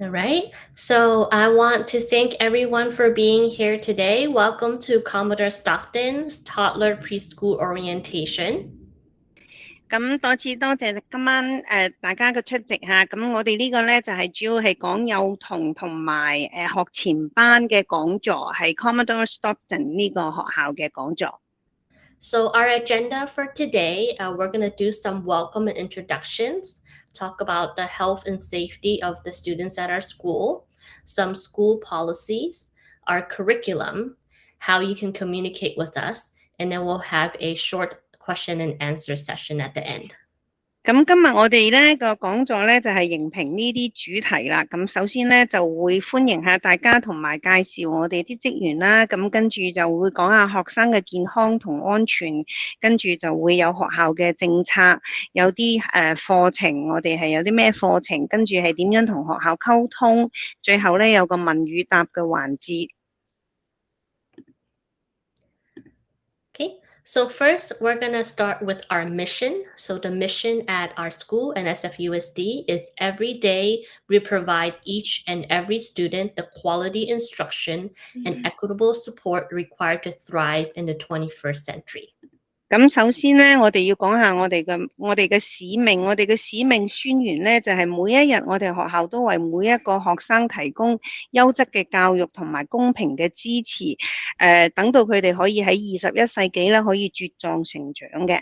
All right. So I want to thank everyone for being here today. Welcome to Commodore Stockton's Toddler Preschool Orientation. 咁多次多謝今晚大家嘅出席嚇，咁我哋呢個咧就係主要係講幼童同埋學前班嘅講座，係 Commodore Stockton 呢個學校嘅講座。So our agenda for today, we're going to do some welcome and introductions, talk about the health and safety of the students at our school, some school policies, our curriculum, how you can communicate with us, and then we'll have a short question and answer session at the end. 咁今日我哋咧個講座咧就係迎評呢啲主題啦。咁首先咧就會歡迎下大家同埋介紹我哋啲職員啦。咁跟住就會講下學生嘅健康同安全，跟住就會有學校嘅政策，有啲課程，我哋係有啲咩課程，跟住係點樣同學校溝通，最後咧有個問與答嘅環節。Okay. So first, we're going to start with our mission. So the mission at our school and SFUSD is every day we provide each and every student the quality instruction and equitable support required to thrive in the 21st century. 咁首先咧，我哋要講下我哋嘅使命。我哋嘅使命宣言咧，就係每一日我哋學校都為每一個學生提供優質嘅教育同埋公平嘅支持，等到佢哋可以喺21世紀咧可以茁壯成長嘅。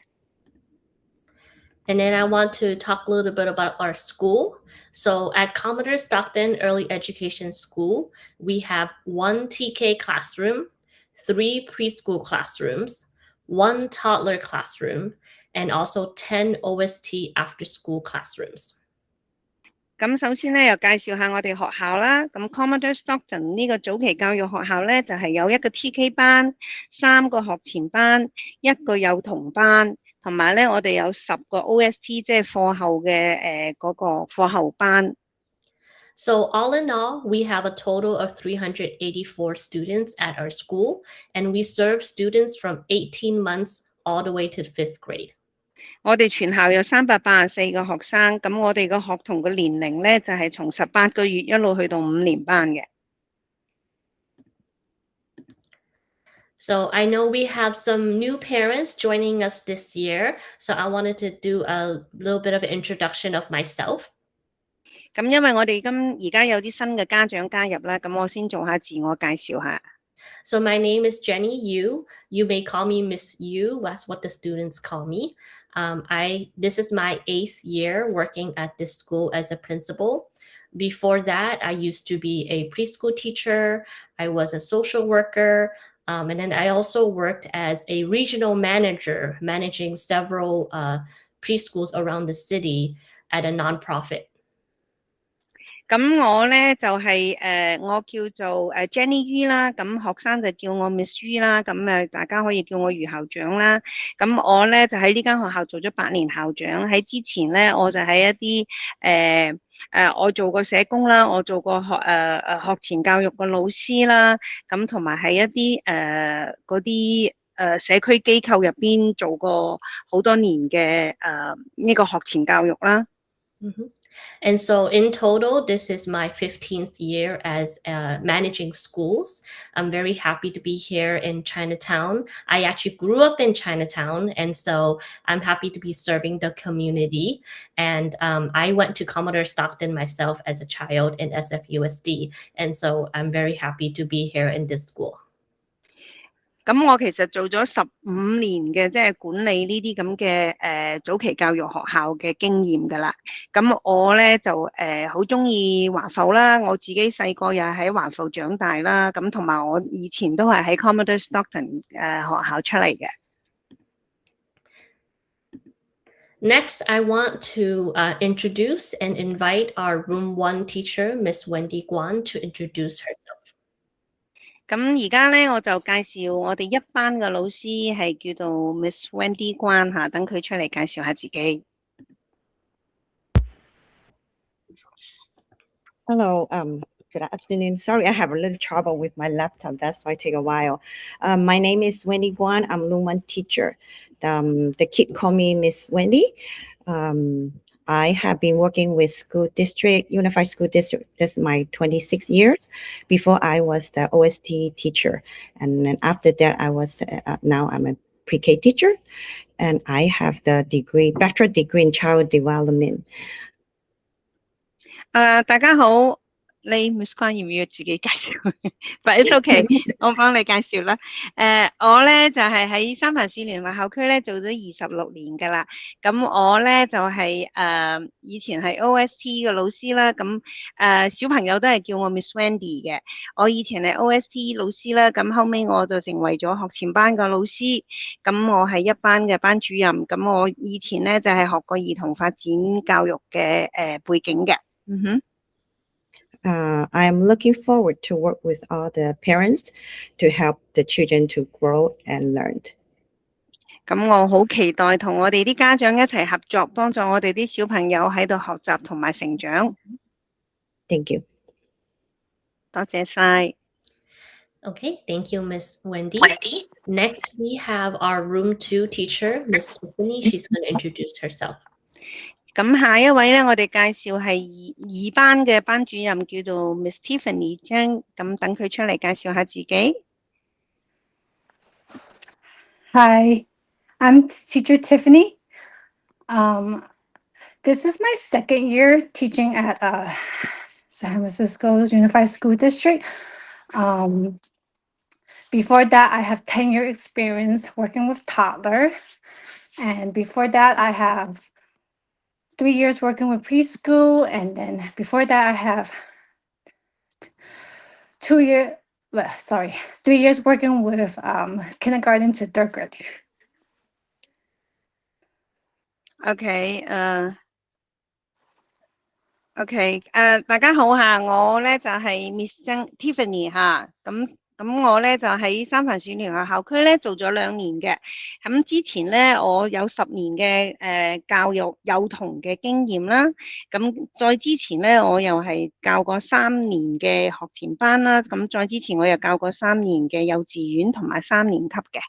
And then I want to talk a little bit about our school. So at Commodore Stockton Early Education School, we have 1 TK classroom, 3 preschool classrooms, 1 toddler classroom, and also 10 OST after-school classrooms. 咁首先咧，又介紹下我哋學校啦。咁 Commodore Stockton 呢個早期教育學校咧，就係有一個 TK 班、3個學前班、1個幼童班，同埋咧我哋有10個 OST， 即係課後嘅嗰個課後班。So all in all, we have a total of 384 students at our school, and we serve students from 18 months all the way to 5th grade. 我哋全校有384個學生，咁我哋個學童嘅年齡咧就係從18個月一路去到5年班嘅。So I know we have some new parents joining us this year, so I wanted to do a little bit of an introduction of myself. 咁因為我哋而家有啲新嘅家長加入啦，咁我先做下自我介紹下。So my name is Jenny Yu. You may call me Miss Yu. That's what the students call me. This is my 8th year working at this school as a principal. Before that, I used to be a preschool teacher. I was a social worker. And then I also worked as a regional manager, managing several preschools around the city at a nonprofit. 咁我咧就係我叫做Jenny Yu 啦，咁學生就叫我 Miss Yu 啦，咁大家可以叫我余校長啦。咁我咧就喺呢間學校做咗8年校長，喺之前咧我就喺一啲我做過社工啦，我做過學前教育嘅老師啦，咁同埋喺一啲嗰啲社區機構入邊做過好多年嘅呢個學前教育啦。Mm-hmm. And so in total, this is my 15th year as managing schools. I'm very happy to be here in Chinatown. I actually grew up in Chinatown, and so I'm happy to be serving the community. And I went to Commodore Stockton myself as a child in SFUSD. And so I'm very happy to be here in this school. 咁我其實做咗15年嘅，即係管理呢啲咁嘅早期教育學校嘅經驗㗎啦。咁我咧就好中意華埠啦，我自己細個又喺華埠長大啦。咁同埋我以前都係喺 Commodore Stockton 學校出嚟嘅。Next, I want to introduce and invite our Room 1 teacher, Miss Wendy Guan, to introduce herself. 咁而家咧，我就介紹我哋一班嘅老師係叫做 Miss Wendy 關嚇，等佢出嚟介紹下自己。Hello, good afternoon. Sorry, I have a little trouble with my laptop. That's why it take a while. My name is Wendy Guan. I'm Room 1 teacher. The kid call me Miss Wendy. I have been working with school district, Unified School District. This is my 26 years. Before I was the OST teacher. And then after that, I was, now I'm a pre-K teacher. And I have the degree, bachelor degree in child development. 大家好，你 Miss 關要唔要自己介紹？But it's okay，我幫你介紹啦。我咧就係喺三藩市聯華校區咧做咗26年㗎啦。咁我咧就係以前係 OST 嘅老師啦。咁小朋友都係叫我 Miss Wendy 嘅。我以前係 OST 老師啦。咁後尾我就成為咗學前班嘅老師。咁我係一班嘅班主任。咁我以前咧就係學過兒童發展教育嘅背景嘅。I'm looking forward to work with all the parents to help the children to grow and learn. 咁我好期待同我哋啲家長一齊合作，幫助我哋啲小朋友喺度學習同埋成長。Thank you. 多謝晒。Okay, thank you, Miss Wendy. Next, we have our room 2 teacher, Miss Tiffany. She's going to introduce herself. 咁下一位咧，我哋介紹係二班嘅班主任，叫做 Miss Tiffany 張。咁等佢出嚟介紹下自己。Hi, I'm teacher Tiffany. This is my second year teaching at San Francisco Unified School District. Before that, I have 10-year experience working with toddler. And before that, I have 3 years working with preschool. And then before that, I have 3 years working with kindergarten to 3rd grade. OK， 大家好嚇，我咧就係 Miss Tiffany 嚇。咁我咧就喺三藩市聯華校區咧做咗2年嘅。咁之前咧我有10年嘅教育幼童嘅經驗啦。咁再之前咧我又係教過3年嘅學前班啦。咁再之前我又教過3年嘅幼稚園同埋3年級嘅。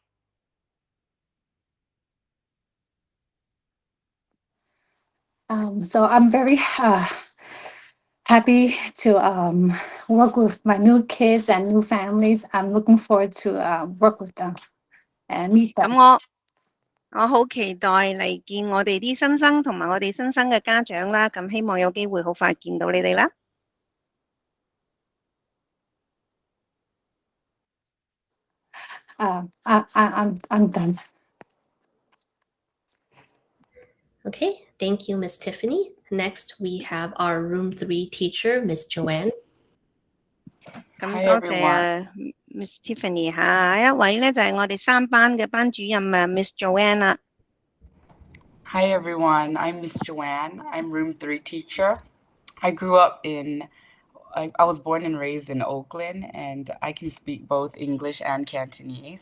So I'm very happy to work with my new kids and new families. I'm looking forward to work with them and meet them. 咁我好期待嚟見我哋啲新生同埋我哋新生嘅家長啦。咁希望有機會好快見到你哋啦。I'm done. Okay, thank you, Miss Tiffany. Next, we have our room 3 teacher, Miss Joanne. 咁多謝Miss Tiffany 下一位咧就係我哋3班嘅班主任Miss Joanne 啦。Hi everyone, I'm Miss Joanne. I'm room 3 teacher. I was born and raised in Oakland, and I can speak both English and Cantonese.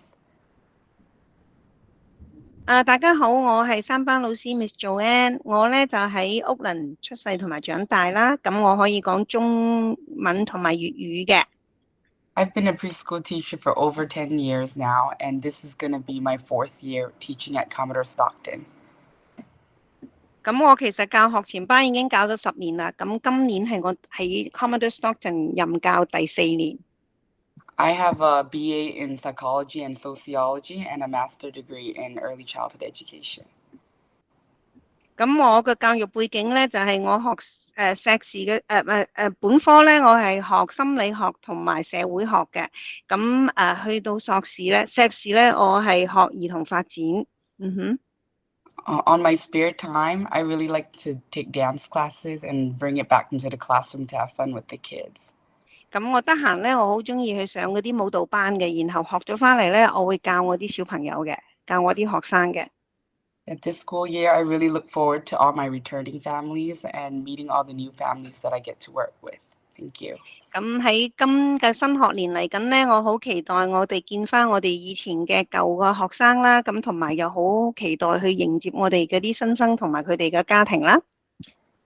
大家好，我係3班老師 Miss Joanne。我咧就喺屋崙出世同埋長大啦。咁我可以講中文同埋粵語嘅。I've been a preschool teacher for over 10 years now, and this is going to be my 4th year teaching at Commodore Stockton. 咁我其實教學前班已經教咗10年啦。咁今年係我喺 Commodore Stockton 任教第4年。I have a BA in psychology and sociology and a master degree in early childhood education. 咁我嘅教育背景咧就係我學碩士嘅本科咧，我係學心理學同埋社會學嘅。咁去到碩士咧，我係學兒童發展。On my spare time, I really like to take dance classes and bring it back into the classroom to have fun with the kids. 咁我得閒咧，我好中意去上嗰啲舞蹈班嘅，然後學咗翻嚟咧，我會教我啲小朋友嘅，教我啲學生嘅。At this school year, I really look forward to all my returning families and meeting all the new families that I get to work with. Thank you. 咁喺今嘅新學年嚟緊咧，我好期待我哋見翻我哋以前嘅舊嘅學生啦，咁同埋又好期待去迎接我哋嗰啲新生同埋佢哋嘅家庭啦。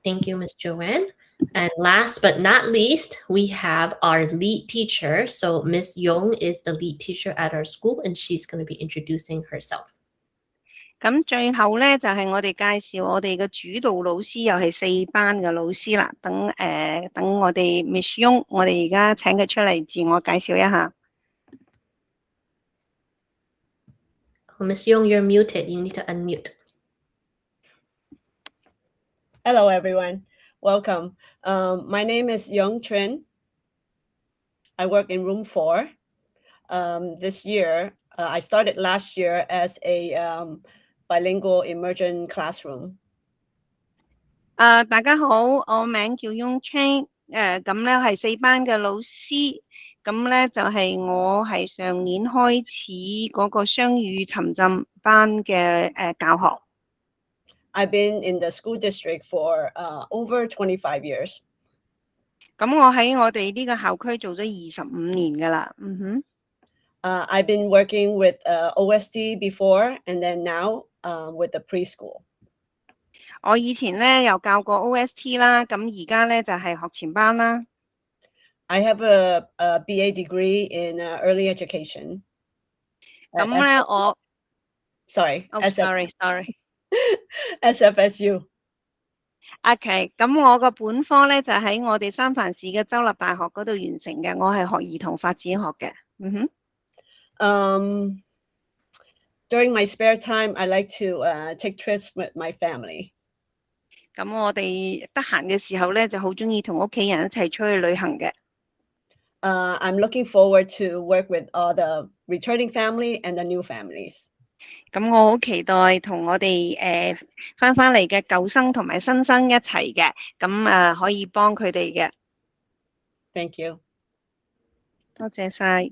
Thank you, Miss Joanne. And last but not least, we have our lead teacher. So Miss Yong is the lead teacher at our school, and she's going to be introducing herself. 咁最後咧就係我哋介紹我哋嘅主導老師，又係4班嘅老師啦。等我哋 Miss Yung，我哋而家請佢出嚟自我介紹一下。Oh, Miss Young, you're muted. You need to unmute. Hello, everyone. Welcome. My name is Young Trin. I work in room 4. This year, I started last year as a bilingual immersion classroom. 大家好，我名叫 Yung Trin，咁咧係4班嘅老師，咁咧就係我係上年開始嗰個雙語沉浸班嘅教學。I've been in the school district for over 25 years. 咁我喺我哋呢個校區做咗25年㗎啦。I've been working with OST before, and then now with the preschool. 我以前咧又教過 OST 啦，咁而家咧就係學前班啦。I have a BA degree in early education. 咁咧我 sorry, sorry SFSU. OK， 咁我個本科咧就喺我哋三藩市嘅州立大學嗰度完成嘅，我係學兒童發展學嘅。During my spare time, I like to take trips with my family. 咁我哋得閒嘅時候咧，就好鍾意同屋企人一齊出去旅行嘅。I'm looking forward to work with all the returning family and the new families. 咁我好期待同我哋返嚟嘅舊生同埋新生一齊嘅，咁可以幫佢哋嘅。Thank you. 多謝晒。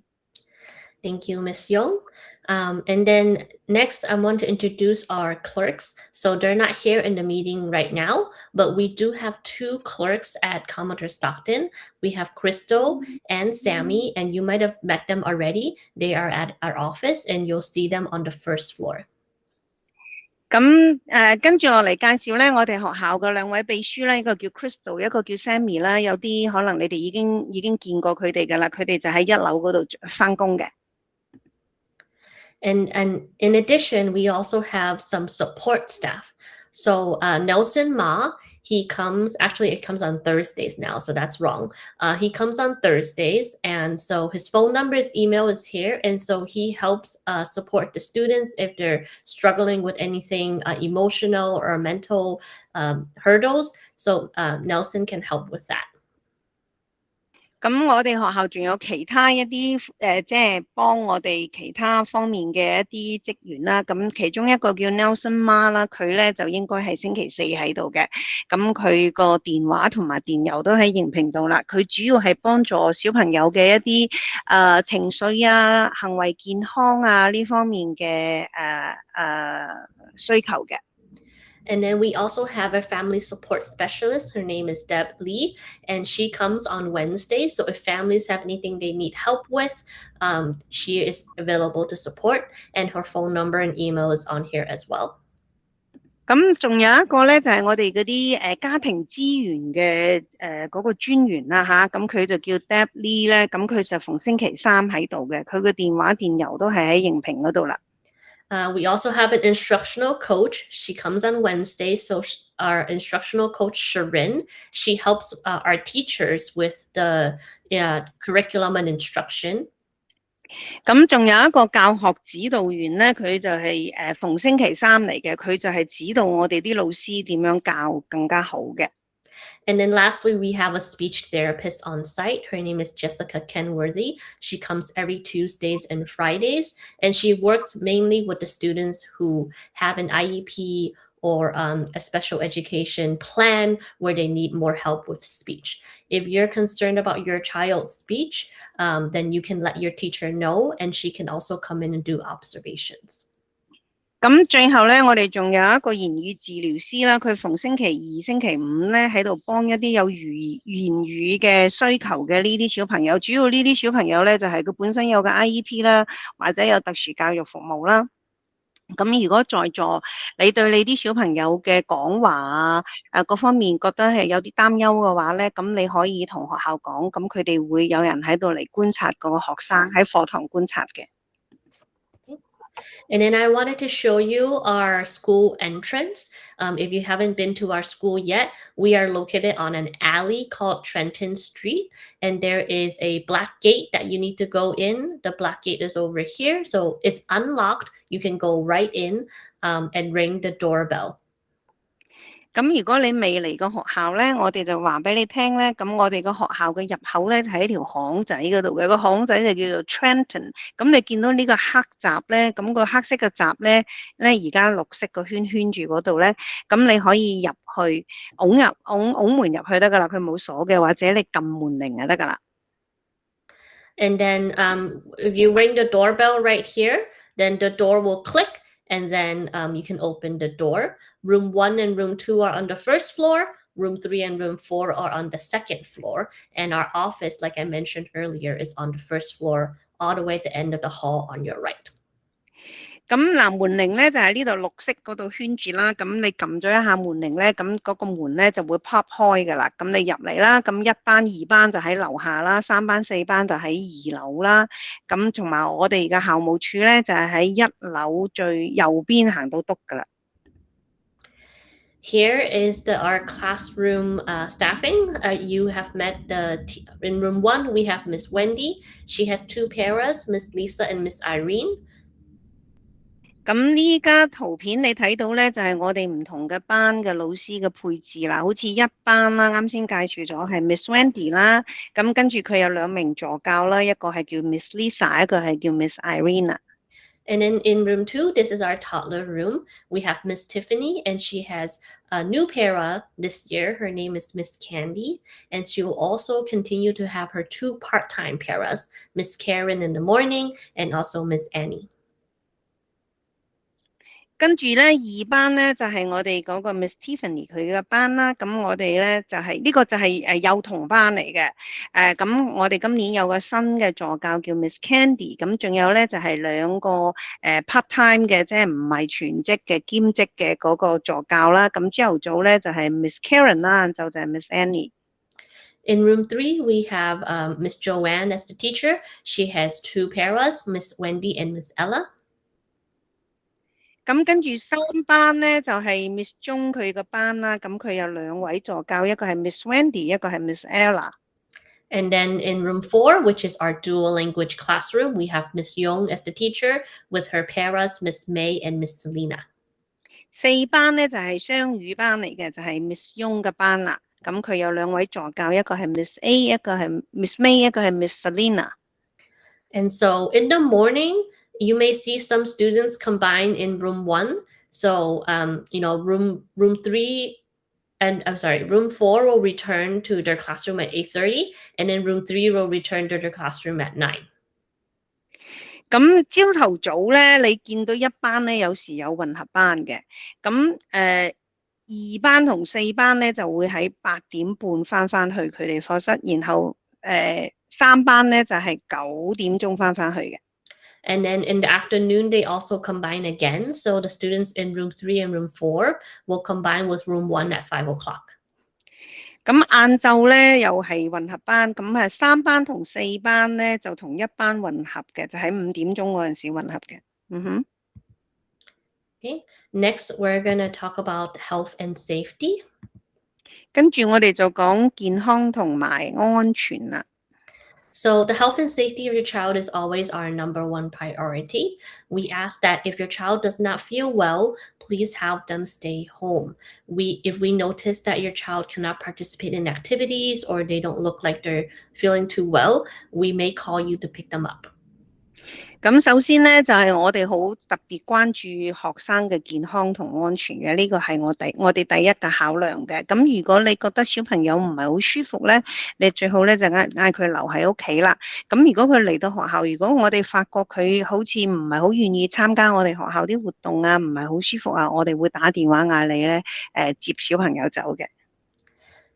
Thank you, Miss Young. And then next, I want to introduce our clerks. So they're not here in the meeting right now, but we do have 2 clerks at Commodore Stockton. We have Crystal and Sammy, and you might have met them already. They are at our office, and you'll see them on the first floor. 咁跟住落嚟介紹咧，我哋學校嘅2位秘書咧，一個叫 Crystal， 一個叫 Sammy 啦。有啲可能你哋已經見過佢哋㗎啦，佢哋就喺1樓嗰度返工嘅。And in addition, we also have some support staff. So Nelson Ma, he comes, actually it comes on Thursdays now, so that's wrong. He comes on Thursdays, and so his phone number, his email is here, and so he helps support the students if they're struggling with anything emotional or mental hurdles. So Nelson can help with that. 咁我哋學校仲有其他一啲即係幫我哋其他方面嘅一啲職員啦。咁其中一個叫 Nelson Ma 啦，佢咧就應該係星期4喺度嘅。咁佢個電話同埋電郵都喺熒屏度啦。佢主要係幫助小朋友嘅一啲情緒啊、行為健康啊呢方面嘅需求嘅。And then we also have a family support specialist. Her name is Deb Lee, and she comes on Wednesdays. So if families have anything they need help with, she is available to support, and her phone number and email is on here as well. 咁仲有一個咧，就係我哋嗰啲家庭資源嘅嗰個專員啦嚇，咁佢就叫 Deb Lee 咧，咁佢就逢星期3喺度嘅，佢嘅電話電郵都係喺熒屏嗰度啦。We also have an instructional coach. She comes on Wednesday. So our instructional coach, Sharin, she helps our teachers with the curriculum and instruction. 咁仲有一個教學指導員咧，佢就係逢星期3嚟嘅，佢就係指導我哋啲老師點樣教更加好嘅。And then lastly, we have a speech therapist on site. Her name is Jessica Kenworthy. She comes every Tuesdays and Fridays, and she works mainly with the students who have an IEP or a special education plan where they need more help with speech. If you're concerned about your child's speech, then you can let your teacher know, and she can also come in and do observations. 咁最後咧，我哋仲有一個言語治療師啦，佢逢星期2、星期5咧喺度幫一啲有言語嘅需求嘅呢啲小朋友，主要呢啲小朋友咧就係佢本身有個 IEP 啦，或者有特殊教育服務啦。咁如果在座你對你啲小朋友嘅講話各方面覺得係有啲擔憂嘅話咧，咁你可以同學校講，咁佢哋會有人喺度嚟觀察個學生喺課堂觀察嘅。And then I wanted to show you our school entrance. If you haven't been to our school yet, we are located on an alley called Trenton Street. And there is a black gate that you need to go in. The black gate is over here. So it's unlocked. You can go right in and ring the doorbell. 咁如果你未嚟個學校咧，我哋就話俾你聽咧。咁我哋個學校嘅入口咧就喺條巷仔嗰度嘅，個巷仔就叫做 Trenton。咁你見到呢個黑閘咧，咁個黑色嘅閘咧而家綠色個圈圈住嗰度咧，咁你可以入去，拱門入去得噶啦，佢冇鎖嘅，或者你撳門鈴就得噶啦。And then if you ring the doorbell right here, then the door will click. And then you can open the door. Room 1 and room 2 are on the first floor. Room 3 and room 4 are on the second floor. And our office, like I mentioned earlier, is on the first floor, all the way at the end of the hall on your right. 咁嗱，門鈴咧就喺呢度綠色嗰度圈住啦。咁你撳咗一下門鈴咧，咁嗰個門咧就會 pop 開噶啦。咁你入嚟啦，咁1班、2班就喺樓下啦，3班、4班就喺2樓啦。咁同埋我哋嘅校務處咧就係喺1樓最右邊行到篤噶啦。Here is our classroom staffing. You have met in room 1, we have Miss Wendy. She has 2 paras, Miss Lisa and Miss Irene. 咁呢家圖片你睇到咧，就係我哋唔同嘅班嘅老師嘅配置啦。好似1班啦，啱先介紹咗係 Miss Wendy 啦，咁跟住佢有2名助教啦，一個係叫 Miss Lisa， 一個係叫 Miss Irene。 And then in room 2, this is our toddler room. We have Miss Tiffany, and she has a new para this year. Her name is Miss Candy, and she will also continue to have her 2 part-time paras, Miss Karen in the morning and also Miss Annie. 跟住咧2班咧就係我哋嗰個 Miss Tiffany 佢嘅班啦，咁我哋咧就係呢個就係幼童班嚟嘅，咁我哋今年有個新嘅助教叫 Miss Candy， 咁仲有咧就係2個part time 嘅，即係唔係全職嘅兼職嘅嗰個助教啦，咁朝頭早咧就係 Miss Karen 啦，晏晝就係 Miss Annie。 In room 3, we have Miss Joanne as the teacher. She has 2 paras, Miss Wendy and Miss Ella. 咁跟住3班咧就係 Miss 鐘佢個班啦，咁佢有2位助教，一個係 Miss Wendy， 一個係 Miss Ella。 And then in room 4, which is our dual language classroom, we have Miss Young as the teacher with her paras, Miss May and Miss Selena. 4班咧就係雙語班嚟嘅，就係 Miss Young 嘅班啦，咁佢有2位助教，一個係 Miss A， 一個係 Miss May， 一個係 Miss Selena。 And so in the morning, you may see some students combine in room 1. So, room 3 and room 4 will return to their classroom at 8:30, and then room 3 will return to their classroom at 9. 咁朝頭早咧，你見到1班咧，有時有混合班嘅，咁2班同4班咧就會喺8點半翻去佢哋課室，然後3班咧就係9點鐘翻去嘅。And then in the afternoon, they also combine again. So the students in room 3 and room 4 will combine with room 1 at 5 o'clock. 咁晏晝咧又係混合班，咁3班同4班咧就同1班混合嘅，就喺5點鐘嗰陣時混合嘅。Okay. Next, we're going to talk about health and safety. 跟住我哋就講健康同埋安全啦。So the health and safety of your child is always our number 1 priority. We ask that if your child does not feel well, please have them stay home. If we notice that your child cannot participate in activities or they don't look like they're feeling too well, we may call you to pick them up. 咁首先咧就係我哋好特別關注學生嘅健康同安全嘅，呢個係我哋第一個考量嘅。咁如果你覺得小朋友唔係好舒服咧，你最好咧就嗌佢留喺屋企啦。咁如果佢嚟到學校，如果我哋發覺佢好似唔係好願意參加我哋學校啲活動啊，唔係好舒服啊，我哋會打電話嗌你咧接小朋友走嘅。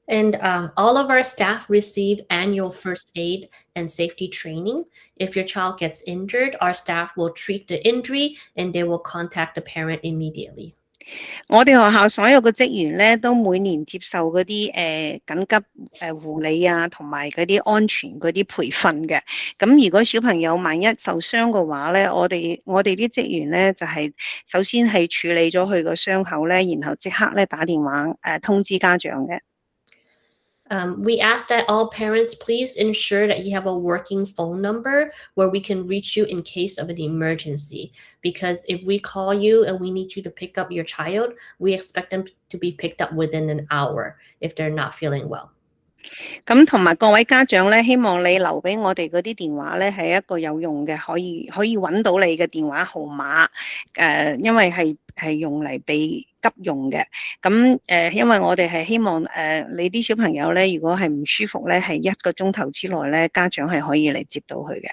And all of our staff receive annual first aid and safety training. If your child gets injured, our staff will treat the injury and they will contact the parent immediately. 我哋學校所有嘅職員咧，都每年接受嗰啲緊急護理啊，同埋嗰啲安全嗰啲培訓嘅。咁如果小朋友萬一受傷嘅話咧，我哋啲職員咧就係首先係處理咗佢個傷口咧，然後即刻咧打電話通知家長嘅。We ask that all parents please ensure that you have a working phone number where we can reach you in case of an emergency. Because if we call you and we need you to pick up your child, we expect them to be picked up within an hour if they're not feeling well. 咁同埋各位家長咧，希望你留俾我哋嗰啲電話咧係一個有用嘅，可以揾到你嘅電話號碼。因為係用嚟俾急用嘅。咁因為我哋係希望你啲小朋友咧，如果係唔舒服咧，係1個鐘頭之內咧，家長係可以嚟接到佢嘅。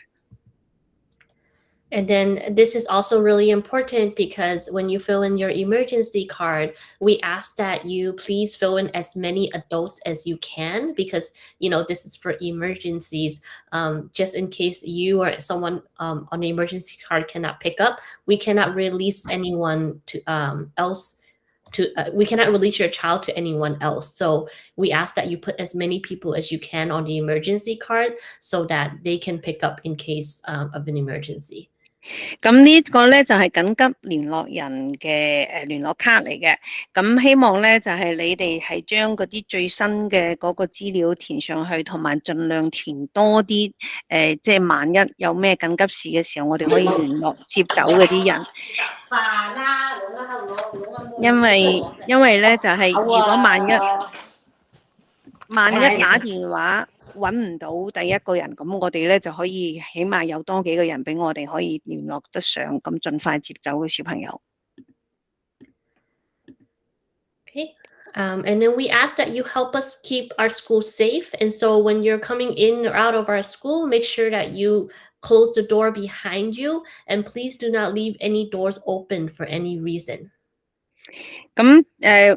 And then this is also really important because when you fill in your emergency card, we ask that you please fill in as many adults as you can because, this is for emergencies. Just in case you or someone on the emergency card cannot pick up, we cannot release anyone to else. We cannot release your child to anyone else. So we ask that you put as many people as you can on the emergency card so that they can pick up in case of an emergency. 咁呢個咧就係緊急聯絡人嘅聯絡卡嚟嘅。咁希望咧就係你哋係將嗰啲最新嘅嗰個資料填上去，同埋盡量填多啲即係萬一有咩緊急事嘅時候，我哋可以聯絡接走嗰啲人。因為咧就係如果萬一打電話揾唔到第一個人，咁我哋咧就可以起碼有多幾個人俾我哋可以聯絡得上，咁盡快接走嘅小朋友。Okay. And then we ask that you help us keep our school safe. And so when you're coming in or out of our school, make sure that you close the door behind you and please do not leave any doors open for any reason. 咁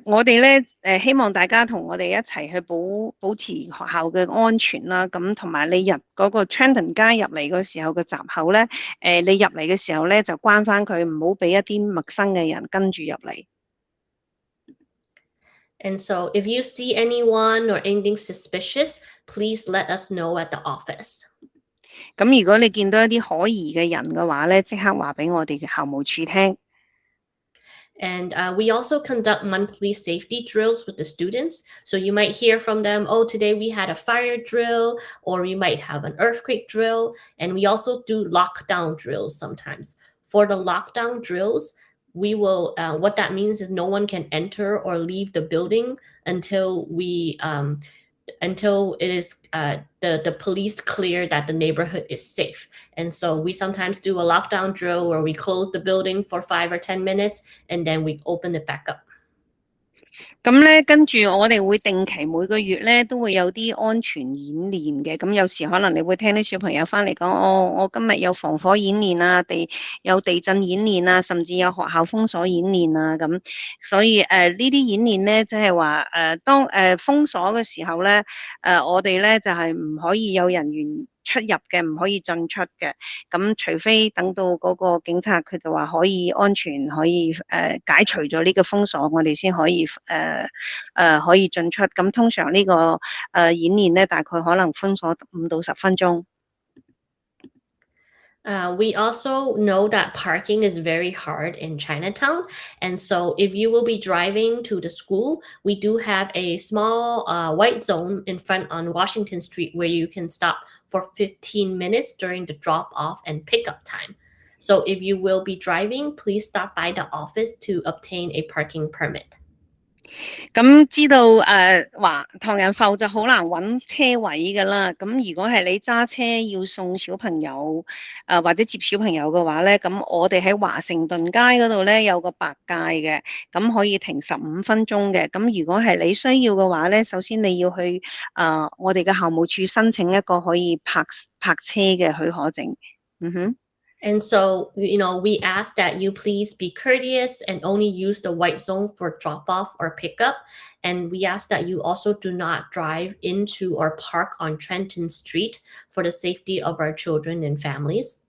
我哋咧希望大家同我哋一齊去保持學校嘅安全啦。咁同埋你入嗰個 Trenton 街入嚟嘅時候嘅閘口咧，你入嚟嘅時候咧就關翻佢，唔好俾一啲陌生嘅人跟住入嚟。And so if you see anyone or anything suspicious, please let us know at the office. 咁如果你見到一啲可疑嘅人嘅話咧，即刻話俾我哋嘅校務處聽。And we also conduct monthly safety drills with the students. So you might hear from them, oh, today we had a fire drill, or we might have an earthquake drill. And we also do lockdown drills sometimes. For the lockdown drills, we will, what that means is no one can enter or leave the building until it is the police clear that the neighborhood is safe. And so we sometimes do a lockdown drill where we close the building for 5 or 10 minutes and then we open it back up. 咁咧，跟住我哋會定期每個月咧都會有啲安全演練嘅。咁有時可能你會聽啲小朋友翻嚟講，我今日有防火演練啊，有地震演練啊，甚至有學校封鎖演練啊。咁所以呢啲演練咧，即係話當封鎖嘅時候咧，我哋咧就係唔可以有人員出入嘅，唔可以進出嘅。咁除非等到嗰個警察佢就話可以安全可以解除咗呢個封鎖，我哋先可以可以進出。咁通常呢個演練咧，大概可能封鎖5到10分鐘。We also know that parking is very hard in Chinatown. And so if you will be driving to the school, we do have a small white zone in front on Washington Street where you can stop for 15 minutes during the drop off and pickup time. So if you will be driving, please stop by the office to obtain a parking permit. 咁知道唐人埠就好難揾車位㗎啦。咁如果係你揸車要送小朋友或者接小朋友嘅話咧，咁我哋喺華盛頓街嗰度咧有個白界嘅，咁可以停15分鐘嘅。咁如果係你需要嘅話咧，首先你要去我哋嘅校務處申請一個可以泊車嘅許可證。And so, we ask that you please be courteous and only use the white zone for drop-off or pickup. And we ask that you also do not drive into or park on Trenton Street for the safety of our children and families.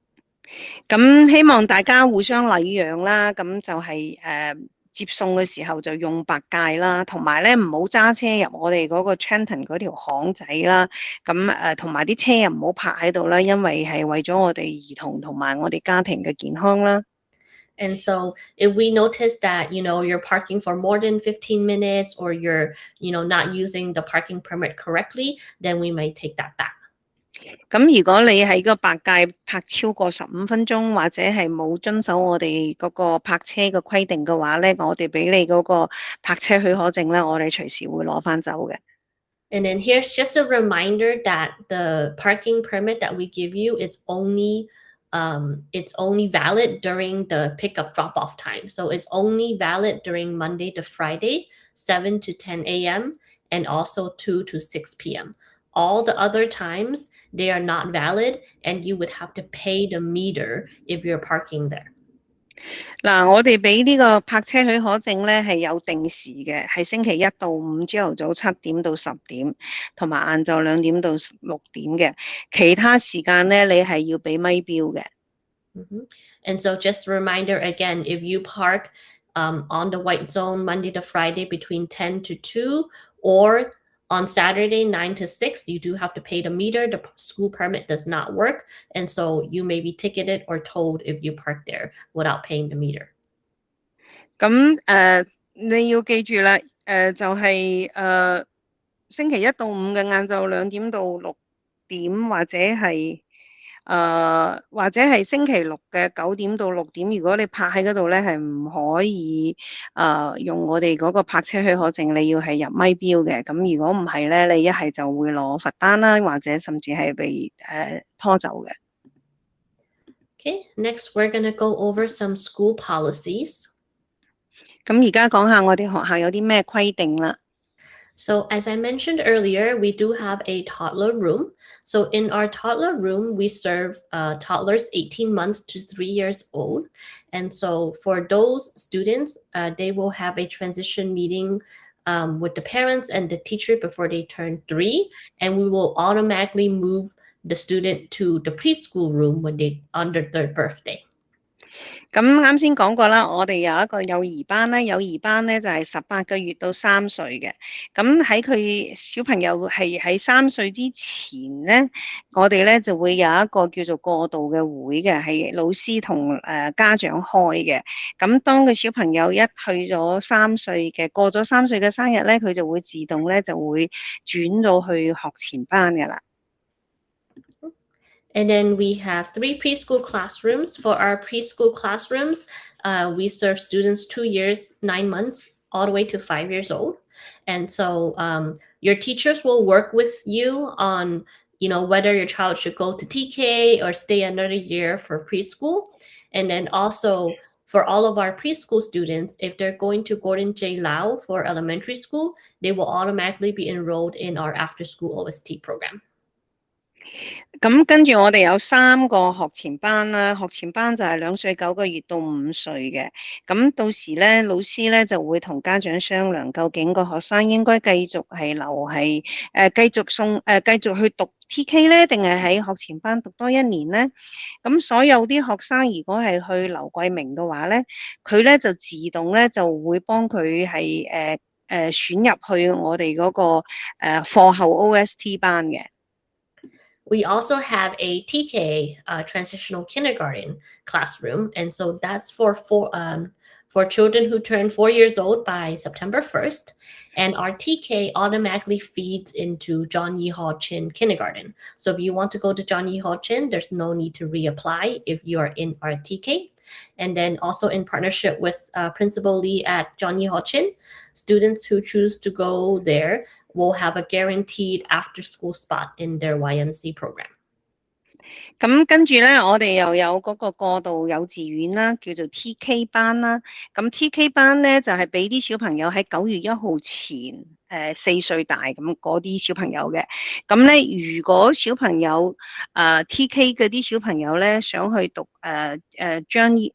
咁希望大家互相禮讓啦，咁就係接送嘅時候就用白戒啦，同埋咧唔好揸車入我哋嗰個 Trenton 嗰條巷仔啦。咁同埋啲車又唔好泊喺度啦，因為係為咗我哋兒童同埋我哋家庭嘅健康啦。And so if we notice that, you're parking for more than 15 minutes or you're, not using the parking permit correctly, then we might take that back. 咁如果你喺個白界泊超過15分鐘，或者係冇遵守我哋嗰個泊車嘅規定嘅話咧，我哋俾你嗰個泊車許可證咧，我哋隨時會攞翻走嘅。And then here's just a reminder that the parking permit that we give you is only valid during the pickup drop-off time. So it's only valid during Monday to Friday, 7 to 10 a.m. and also 2 to 6 p.m. All the other times, they are not valid and you would have to pay the meter if you're parking there. 嗱，我哋俾呢個泊車許可證咧係有定時嘅，係星期一到五朝頭早7點到10點，同埋晏晝2點到6點嘅。其他時間咧，你係要俾咪標嘅。And so just a reminder again, if you park on the white zone Monday to Friday between 10 to 2 or on Saturday 9 to 6, you do have to pay the meter. The school permit does not work. And so you may be ticketed or told if you park there without paying the meter. 咁你要記住啦，就係星期一到五嘅晏晝2點到6點，或者係星期六嘅9點到6點，如果你泊喺嗰度咧，係唔可以用我哋嗰個泊車許可證，你要係入咪標嘅。咁如果唔係咧，你一係就會攞罰單啦，或者甚至係被拖走嘅。Okay, next we're going to go over some school policies. 咁而家講下我哋學校有啲咩規定啦。So as I mentioned earlier, we do have a toddler room. So in our toddler room, we serve toddlers 18 months to 3 years old. And so for those students, they will have a transition meeting with the parents and the teacher before they turn 3. And we will automatically move the student to the preschool room when they on their 3rd birthday. 咁啱先講過啦，我哋有一個幼兒班咧，幼兒班咧就係18個月到3歲嘅。咁喺佢小朋友係喺3歲之前咧，我哋咧就會有一個叫做過渡嘅會嘅，係老師同家長開嘅。咁當個小朋友一去咗3歲嘅，過咗3歲嘅生日咧，佢就會自動咧就會轉到去學前班嘅啦。And then we have 3 preschool classrooms. For our preschool classrooms, we serve students 2 years, 9 months, all the way to 5 years old. And so your teachers will work with you on, whether your child should go to TK or stay another year for preschool. And then also for all of our preschool students, if they're going to Gordon J. Lau for elementary school, they will automatically be enrolled in our after-school OST program. 咁跟住我哋有3個學前班啦，學前班就係2歲9個月到5歲嘅。咁到時咧，老師咧就會同家長商量，究竟個學生應該繼續係繼續去讀 TK 咧，定係喺學前班讀多1年咧？咁所有啲學生如果係去劉桂明嘅話咧，佢咧就自動咧就會幫佢係選入去我哋嗰個課後 OST 班嘅。We also have a TK transitional kindergarten classroom, and so that's for children who turn 4 years old by September 1st. And our TK automatically feeds into John Yee Haw Chin Kindergarten. So if you want to go to John Yee Haw Chin, there's no need to reapply if you are in our TK. And then also in partnership with Principal Lee at John Yee Haw Chin, students who choose to go there will have a guaranteed after-school spot in their YMC program. 咁跟住咧，我哋又有嗰個過渡幼稚園啦，叫做 TK 班啦。咁 TK 班咧就係俾啲小朋友喺9月1號前4歲大咁嗰啲小朋友嘅。咁咧，如果小朋友TK 嗰啲小朋友咧想去讀John Yee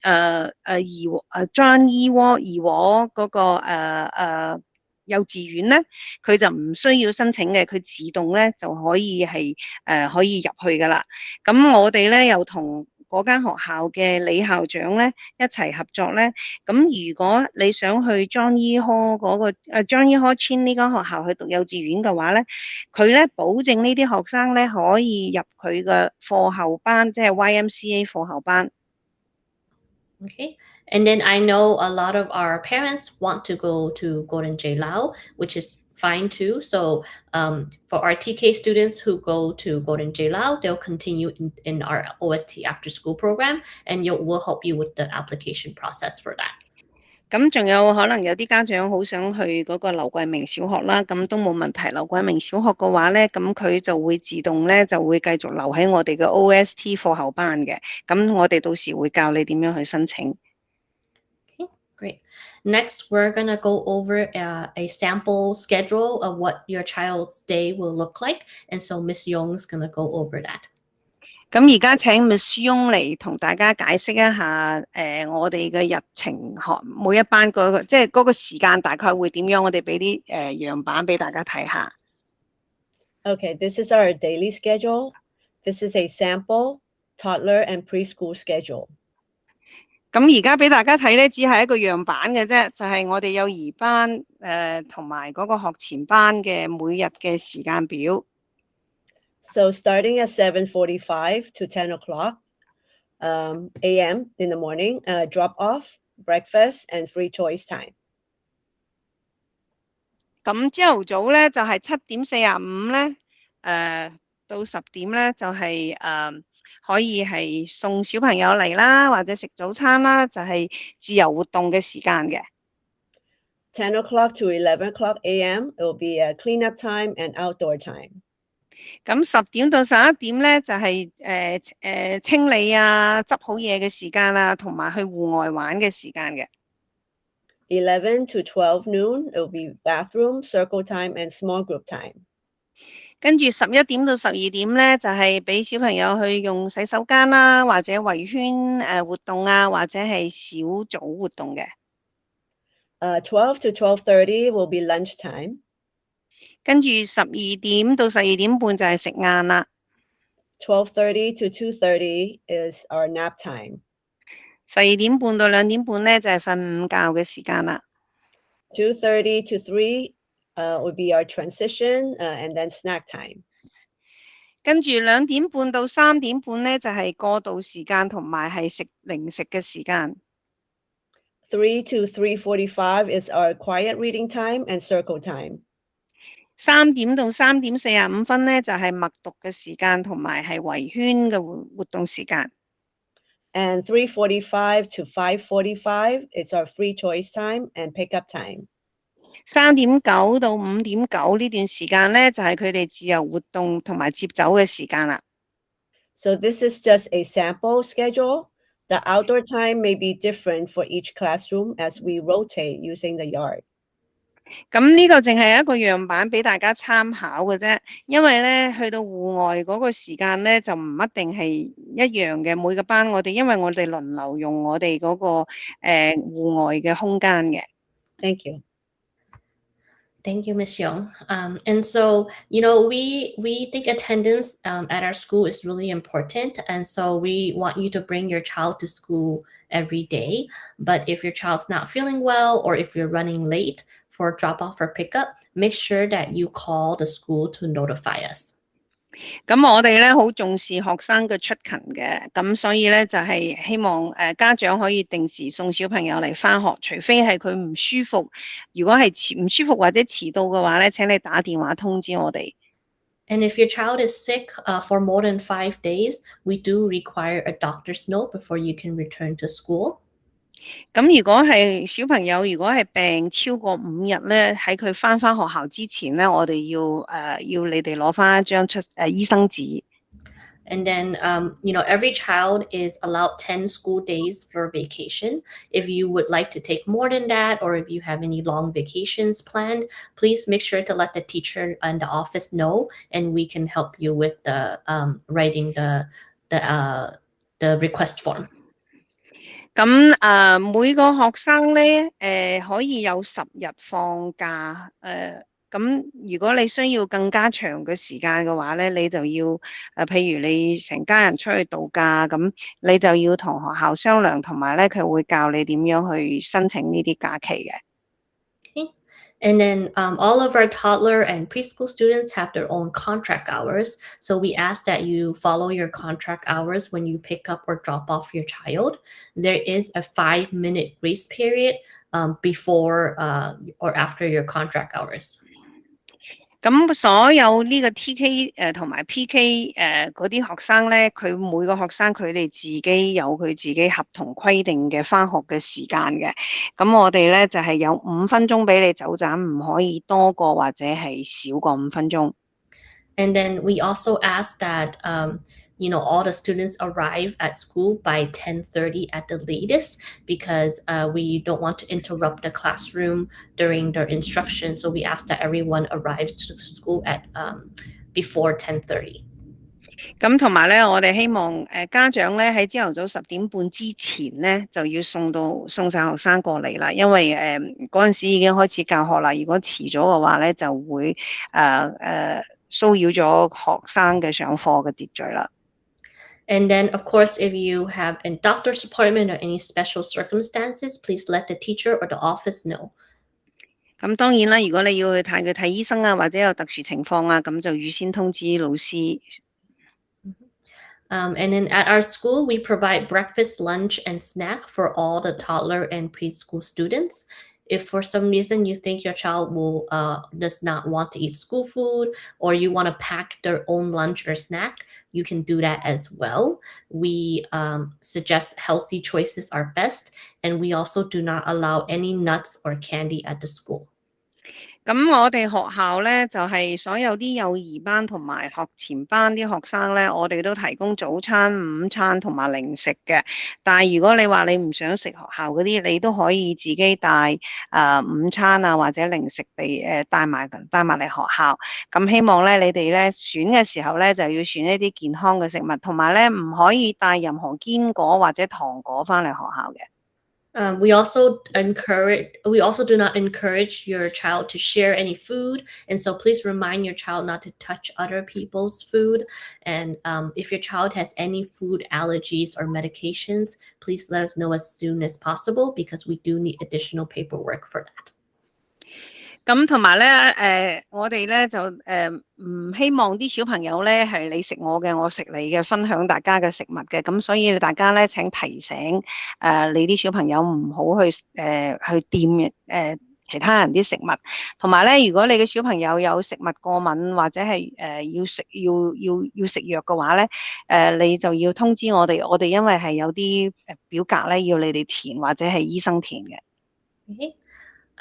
Haw 嗰個幼稚園咧，佢就唔需要申請嘅，佢自動咧就可以係可以入去噶啦。咁我哋咧又同嗰間學校嘅李校長咧一齊合作咧。咁如果你想去張依科嗰個張依科村呢間學校去讀幼稚園嘅話咧，佢咧保證呢啲學生咧可以入佢嘅課後班，即係 YMCA 課後班。Okay. And then I know a lot of our parents want to go to Golden J Lao, which is fine too. So for our TK students who go to Golden J Lao, they'll continue in our OST after school program, and we'll help you with the application process for that. 咁仲有可能有啲家長好想去嗰個劉桂明小學啦，咁都冇問題。劉桂明小學嘅話咧，咁佢就會自動咧就會繼續留喺我哋嘅 OST 課後班嘅。咁我哋到時會教你點樣去申請。Okay, great. Next, we're gonna go over a sample schedule of what your child's day will look like, and so Miss Young's gonna go over that. 咁而家請 Miss Yung 嚟同大家解釋一下，我哋嘅日程每一班即係嗰個時間大概會點樣？我哋俾啲樣板俾大家睇下。Okay, this is our daily schedule. This is a sample toddler and preschool schedule. 咁而家俾大家睇咧，只係一個樣板嘅啫，就係我哋幼兒班同埋嗰個學前班嘅每日嘅時間表。So starting at 7:45 to 10 o'clock a.m. in the morning, drop off, breakfast, and free choice time. 咁朝頭早咧就係7:45咧，到10點咧就係可以係送小朋友嚟啦，或者食早餐啦，就係自由活動嘅時間嘅。10 o'clock to 11 o'clock a.m. it will be a cleanup time and outdoor time. 咁10點到11點咧就係清理啊、執好嘢嘅時間啊，同埋去戶外玩嘅時間嘅。11 to 12 noon, it will be bathroom, circle time, and small group time. 跟住11點到12點咧，就係俾小朋友去用洗手間啦，或者圍圈活動啊，或者係小組活動嘅。12 to 12:30 will be lunch time. 跟住12點到12點半就係食晏啦。12:30 to 2:30 is our nap time. 12點半到2點半咧就係瞓午覺嘅時間啦。2:30 to 3 would be our transition and then snack time. 跟住2點半到3點半咧就係過渡時間同埋係食零食嘅時間。3 to 3:45 is our quiet reading time and circle time. 3點到3點45分咧就係默讀嘅時間同埋係圍圈嘅活動時間。And 3:45 to 5:45 is our free choice time and pickup time. 3點9到5點9呢段時間咧就係佢哋自由活動同埋接走嘅時間啦。So this is just a sample schedule. The outdoor time may be different for each classroom as we rotate using the yard. 咁呢個淨係一個樣板俾大家參考嘅啫，因為咧去到戶外嗰個時間咧就唔一定係一樣嘅，每個班因為我哋輪流用我哋嗰個戶外嘅空間嘅。Thank you. Thank you, Ms. Young. And so, we think attendance at our school is really important. And so we want you to bring your child to school every day. But if your child's not feeling well, or if you're running late for drop off or pickup, make sure that you call the school to notify us. 咁我哋咧好重視學生嘅出勤嘅，咁所以咧就係希望家長可以定時送小朋友嚟返學，除非係佢唔舒服，如果係唔舒服或者遲到嘅話咧，請你打電話通知我哋。And if your child is sick for more than 5 days, we do require a doctor's note before you can return to school. 咁如果係小朋友，如果係病超過5日咧，喺佢返學校之前咧，我哋要你哋攞返一張醫生紙。And then, every child is allowed 10 school days for vacation. If you would like to take more than that, or if you have any long vacations planned, please make sure to let the teacher and the office know, and we can help you with the writing the request form. 咁每個學生咧可以有10日放假，咁如果你需要更加長嘅時間嘅話咧，你就要譬如你成家人出去度假，咁你就要同學校商量，同埋咧佢會教你點樣去申請呢啲假期嘅。And then all of our toddler and preschool students have their own contract hours. So we ask that you follow your contract hours when you pick up or drop off your child. There is a 5-minute grace period before or after your contract hours. 咁所有呢個 TK 同埋 PK 嗰啲學生咧，佢每個學生佢哋自己有佢自己合同規定嘅返學嘅時間嘅。咁我哋咧就係有5分鐘俾你走盞，唔可以多過或者係少過5分鐘。And then we also ask that all the students arrive at school by 10:30 at the latest, because we don't want to interrupt the classroom during their instruction. So we ask that everyone arrives to school at before 10:30. 咁同埋咧，我哋希望家長咧喺朝頭早10點半之前咧就要送晒學生過嚟啦，因為嗰陣時已經開始教學啦。如果遲咗嘅話咧，就會騷擾咗學生嘅上課嘅秩序啦。And then, of course, if you have a doctor's appointment or any special circumstances, please let the teacher or the office know. 咁當然啦，如果你要去睇醫生啊，或者有特殊情況啊，咁就預先通知老師。And then at our school, we provide breakfast, lunch, and snack for all the toddler and preschool students. If for some reason you think your child does not want to eat school food, or you want to pack their own lunch or snack, you can do that as well. We suggest healthy choices are best, and we also do not allow any nuts or candy at the school. 咁我哋學校咧就係所有啲幼兒班同埋學前班啲學生咧，我哋都提供早餐、午餐同埋零食嘅。但係如果你話你唔想食學校嗰啲，你都可以自己帶午餐啊或者零食嚟帶埋嚟學校。咁希望咧你哋咧選嘅時候咧就要選一啲健康嘅食物，同埋咧唔可以帶任何堅果或者糖果返嚟學校嘅。We also do not encourage your child to share any food, and so please remind your child not to touch other people's food. And if your child has any food allergies or medications, please let us know as soon as possible, because we do need additional paperwork for that. 咁同埋咧，我哋咧就唔希望啲小朋友咧係你食我嘅，我食你嘅，分享大家嘅食物嘅。咁所以大家咧請提醒你啲小朋友唔好去掂其他人啲食物。同埋咧，如果你嘅小朋友有食物過敏或者係要食藥嘅話咧，你就要通知我哋。我哋因為係有啲表格咧要你哋填或者係醫生填嘅。Okay.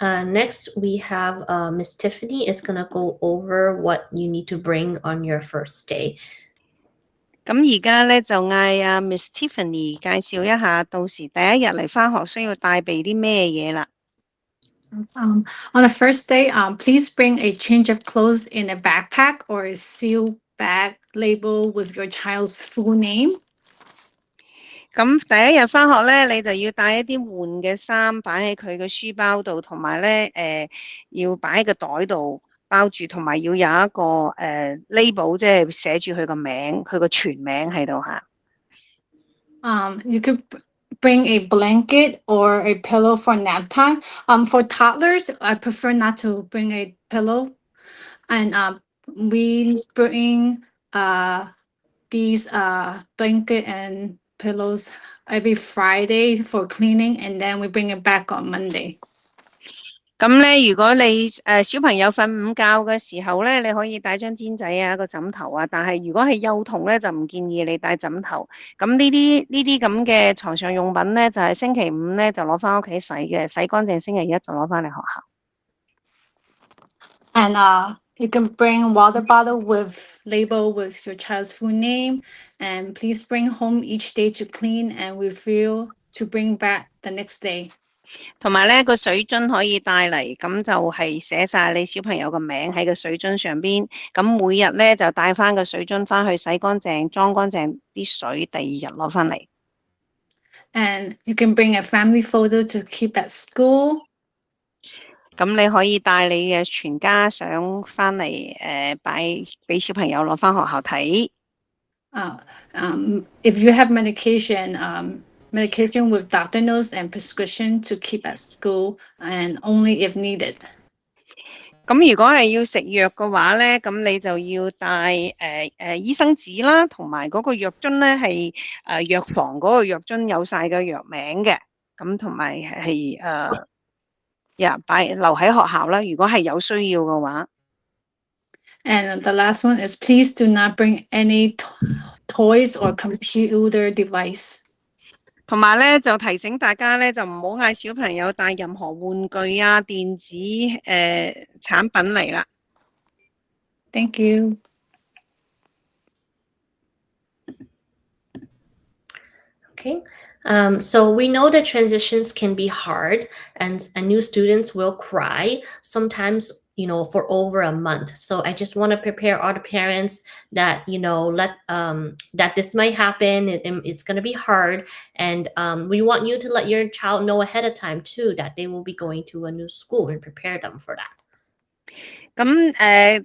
Next, we have Miss Tiffany is going to go over what you need to bring on your first day. 咁而家咧就嗌Miss Tiffany 介紹一下，到時第一日嚟返學需要帶備啲咩嘢啦。On the first day, please bring a change of clothes in a backpack or a sealed bag labeled with your child's full name. 咁第一日返學咧，你就要帶一啲換嘅衫擺喺佢嘅書包度，同埋咧要擺喺個袋度包住，同埋要有一個label，即係寫住佢個名，佢個全名喺度嚇。You could bring a blanket or a pillow for nap time. For toddlers, I prefer not to bring a pillow, and we bring these blanket and pillows every Friday for cleaning, and then we bring it back on Monday. 咁咧，如果你小朋友瞓午覺嘅時候咧，你可以帶張氈仔啊、個枕頭啊。但係如果係幼童咧，就唔建議你帶枕頭。咁呢啲咁嘅床上用品咧，就係星期5咧就攞翻屋企洗嘅，洗乾淨星期1就攞翻嚟學校。And you can bring water bottle with label with your child's full name, and please bring home each day to clean and refill to bring back the next day. 同埋咧個水樽可以帶嚟，咁就係寫晒你小朋友個名喺個水樽上邊。咁每日咧就帶翻個水樽翻去洗乾淨、裝乾淨啲水，第2日攞翻嚟。And you can bring a family photo to keep at school. 咁你可以帶你嘅全家相翻嚟擺俾小朋友攞翻學校睇。If you have medication, medication with doctor notes and prescription to keep at school, and only if needed. 咁如果係要食藥嘅話咧，咁你就要帶醫生紙啦，同埋嗰個藥樽咧係藥房嗰個藥樽有晒嘅藥名嘅，咁同埋係留喺學校啦。如果係有需要嘅話。And the last one is please do not bring any toys or computer device. 同埋咧就提醒大家咧就唔好嗌小朋友帶任何玩具啊、電子產品嚟啦。Thank you. Okay. So we know that transitions can be hard, and new students will cry sometimes, for over a month. So I just want to prepare all the parents that, that this might happen. It's going to be hard. And we want you to let your child know ahead of time too, that they will be going to a new school and prepare them for that. 咁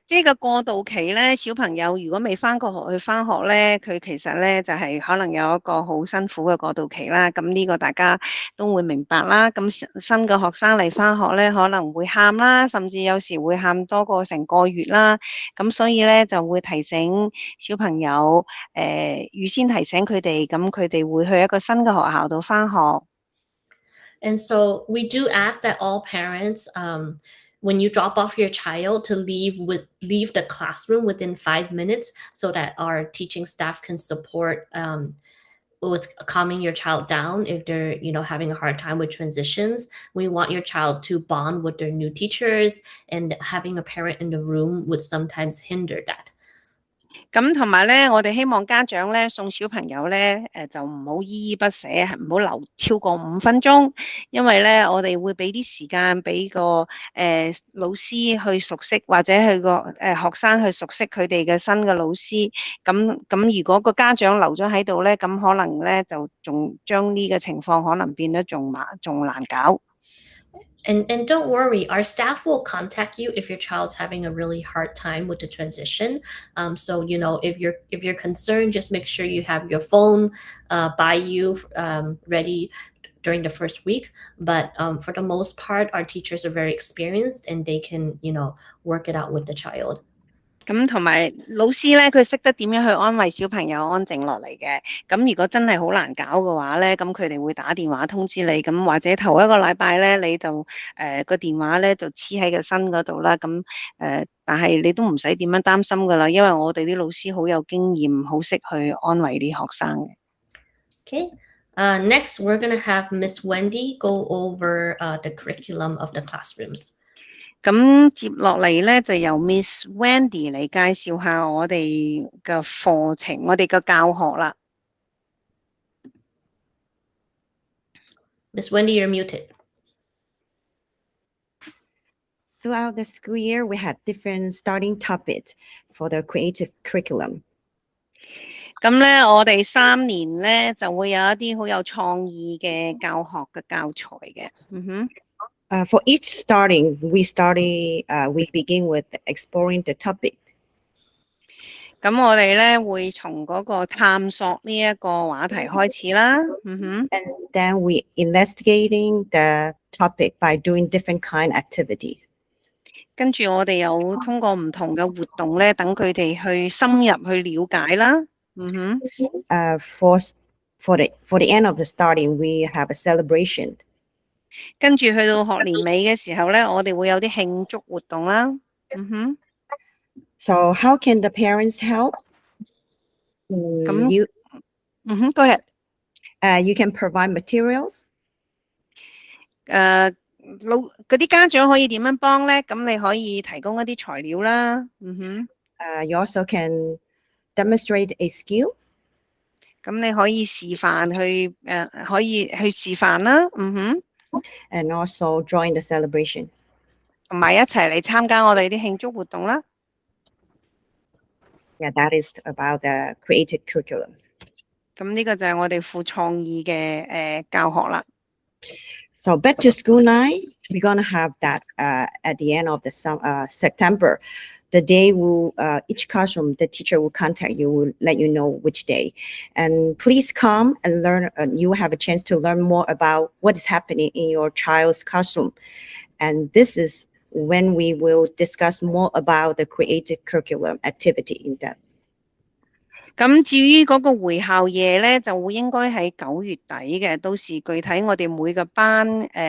呢個過渡期咧，小朋友如果未翻過學去翻學咧，佢其實咧就係可能有一個好辛苦嘅過渡期啦。咁呢個大家都會明白啦。咁新嘅學生嚟翻學咧，可能會喊啦，甚至有時會喊多過成個月啦。咁所以咧就會提醒小朋友，預先提醒佢哋，咁佢哋會去一個新嘅學校度翻學。And so we do ask that all parents, when you drop off your child, to leave the classroom within 5 minutes, so that our teaching staff can support with calming your child down if they're having a hard time with transitions. We want your child to bond with their new teachers, and having a parent in the room would sometimes hinder that. 咁同埋咧，我哋希望家長咧送小朋友咧，就唔好依依不捨，唔好留超過5分鐘，因為咧我哋會俾啲時間俾個老師去熟悉，或者去個學生去熟悉佢哋嘅新嘅老師。咁如果個家長留咗喺度咧，咁可能咧就仲將呢個情況可能變得仲難搞。And don't worry, our staff will contact you if your child's having a really hard time with the transition. So if you're concerned, just make sure you have your phone by you, ready during the first week. But for the most part, our teachers are very experienced, and they can work it out with the child. 咁同埋老師咧，佢識得點樣去安慰小朋友安靜落嚟嘅。咁如果真係好難搞嘅話咧，咁佢哋會打電話通知你。咁或者頭一個禮拜咧，你就個電話咧就黐喺個身嗰度啦。咁但係你都唔使點樣擔心噶啦，因為我哋啲老師好有經驗，好識去安慰啲學生嘅。Okay. Next, we're gonna have Miss Wendy go over the curriculum of the classrooms. 咁接落嚟咧，就由 Miss Wendy 嚟介紹下我哋嘅課程，我哋嘅教學啦。Miss Wendy, you're muted. Throughout the school year, we have different starting topics for the creative curriculum. 咁咧，我哋3年咧就會有一啲好有創意嘅教學嘅教材嘅。For each starting, we begin with exploring the topic. 咁我哋咧會從嗰個探索呢一個話題開始啦。And then we investigating the topic by doing different kind activities. 跟住我哋又通過唔同嘅活動咧，等佢哋去深入去了解啦。For the end of the starting, we have a celebration. 跟住去到學年尾嘅時候咧，我哋會有啲慶祝活動啦。So how can the parents help? Go ahead. You can provide materials. 嗰啲家長可以點樣幫咧？咁你可以提供一啲材料啦。You also can demonstrate a skill. 咁你可以示範可以去示範啦。And also join the celebration. 同埋一齊嚟參加我哋啲慶祝活動啦。Yeah, that is about the creative curriculum. 咁呢個就係我哋副創意嘅教學啦。So back to school night, we're gonna have that at the end of the September. The day will each classroom, the teacher will contact you, will let you know which day, and please come and learn. You will have a chance to learn more about what is happening in your child's classroom, and this is when we will discuss more about the creative curriculum activity in depth. 咁至於嗰個回校夜咧，就會應該喺9月底嘅。到時具體我哋每個班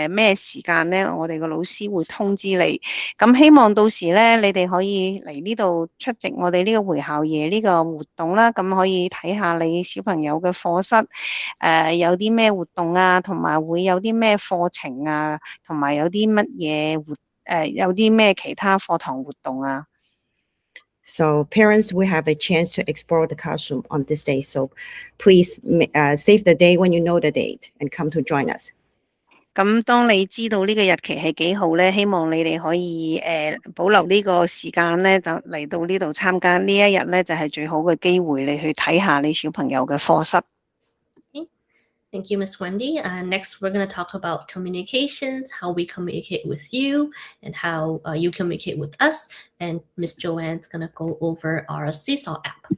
咩時間咧，我哋個老師會通知你。咁希望到時咧，你哋可以嚟呢度出席我哋呢個回校夜呢個活動啦。咁可以睇下你小朋友嘅課室有啲咩活動啊，同埋會有啲咩課程啊，同埋有啲乜嘢有啲咩其他課堂活動啊。So parents will have a chance to explore the classroom on this day. So please save the day when you know the date and come to join us. 咁當你知道呢個日期係幾號咧，希望你哋可以保留呢個時間咧，就嚟到呢度參加呢一日咧，就係最好嘅機會，你去睇下你小朋友嘅課室。Thank you, Ms. Wendy. Next, we're going to talk about communications, how we communicate with you, and how you communicate with us. And Ms. Joanne's going to go over our Seesaw app.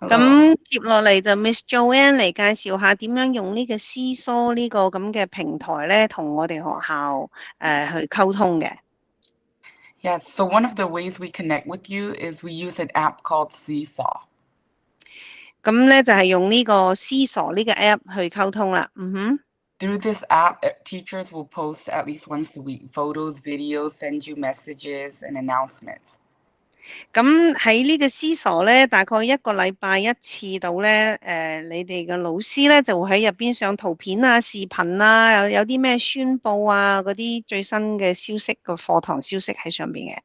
咁接落嚟就 Miss Joanne 嚟介紹下點樣用呢個 Seesaw 呢個咁嘅平台咧，同我哋學校去溝通嘅。Yes, so one of the ways we connect with you is we use an app called Seesaw. 咁咧就係用呢個 Seesaw 呢個 app 去溝通啦。Through this app, teachers will post at least once a week photos, videos, send you messages and announcements. 咁喺呢個Seesaw咧，大概1個禮拜1次到咧，你哋嘅老師咧就會喺入邊上圖片啊、視頻啊，有啲咩宣佈啊，嗰啲最新嘅消息個課堂消息喺上邊嘅。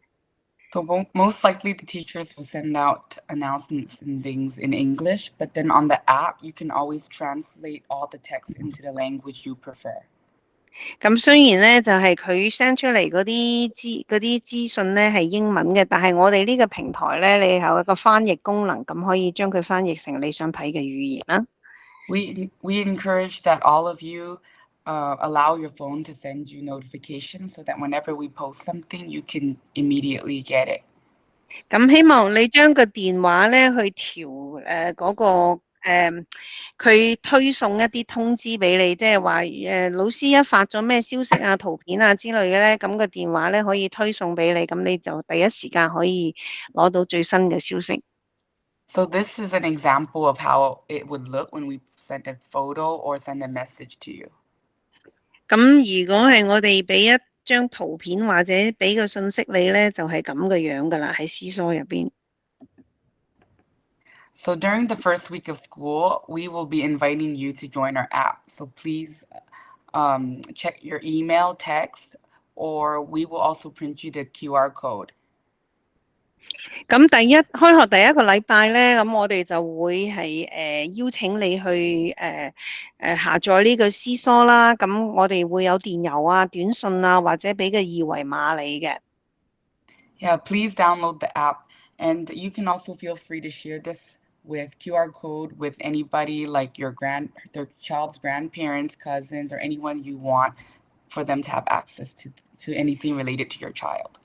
So most likely the teachers will send out announcements and things in English, but then on the app, you can always translate all the text into the language you prefer. 咁雖然咧就係佢 send 出嚟嗰啲資訊咧係英文嘅，但係我哋呢個平台咧，你有一個翻譯功能，咁可以將佢翻譯成你想睇嘅語言啦。We encourage that all of you allow your phone to send you notifications so that whenever we post something, you can immediately get it. 咁希望你將個電話咧去調嗰個佢推送一啲通知俾你，即係話老師一發咗咩消息啊、圖片啊之類嘅咧，咁個電話咧可以推送俾你，咁你就第一時間可以攞到最新嘅消息。So this is an example of how it would look when we send a photo or send a message to you. 咁如果係我哋俾一張圖片或者俾個信息你咧，就係咁嘅樣噶啦，喺Seesaw入邊。So during the first week of school, we will be inviting you to join our app. So please check your email, text, or we will also print you the QR code. 咁開學第一個禮拜咧，咁我哋就會係邀請你去下載呢個Seesaw啦。咁我哋會有電郵啊、短信啊，或者俾個二維碼你嘅。Yeah, please download the app, and you can also feel free to share this with QR code with anybody like their child's grandparents, cousins, or anyone you want for them to have access to anything related to your child.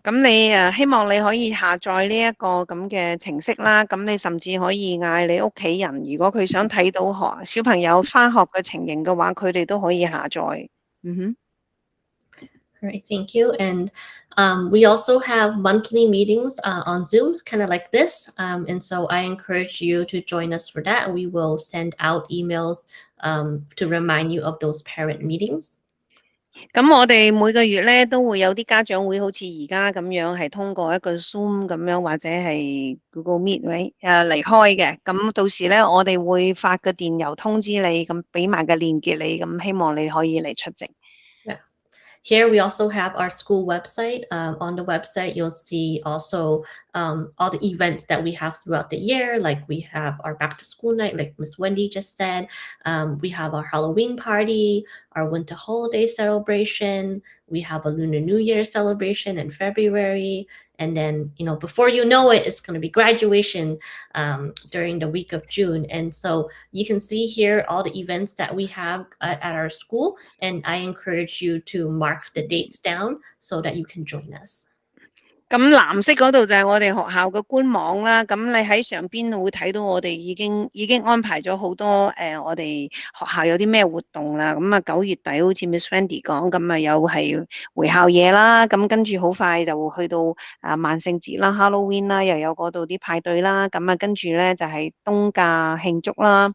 咁你希望你可以下載呢一個咁嘅程式啦，咁你甚至可以嗌你屋企人，如果佢想睇到小朋友返學嘅情形嘅話，佢哋都可以下載。All right, thank you. And we also have monthly meetings on Zoom, kind of like this. And so I encourage you to join us for that. We will send out emails to remind you of those parent meetings. 咁我哋每個月咧都會有啲家長會，好似而家咁樣，係通過一個 Zoom 咁樣或者係 Google Meet 嚟開嘅。咁到時咧，我哋會發個電郵通知你，咁俾埋個鏈接你，咁希望你可以嚟出席。Here we also have our school website. On the website, you'll see also all the events that we have throughout the year. Like we have our back to school night, like Miss Wendy just said. We have our Halloween party, our winter holiday celebration. We have a Lunar New Year celebration in February. And then, before you know it, it's going to be graduation during the week of June. And so you can see here all the events that we have at our school. And I encourage you to mark the dates down so that you can join us. 咁藍色嗰度就係我哋學校嘅官網啦，咁你喺上邊會睇到我哋已經安排咗好多我哋學校有啲咩活動啦。咁啊9月底好似 Miss Wendy 講，咁啊有係回校夜啦，咁跟住好快就會去到萬聖節啦 Halloween 啦，又有嗰度啲派對啦，咁啊跟住咧就係冬假慶祝啦，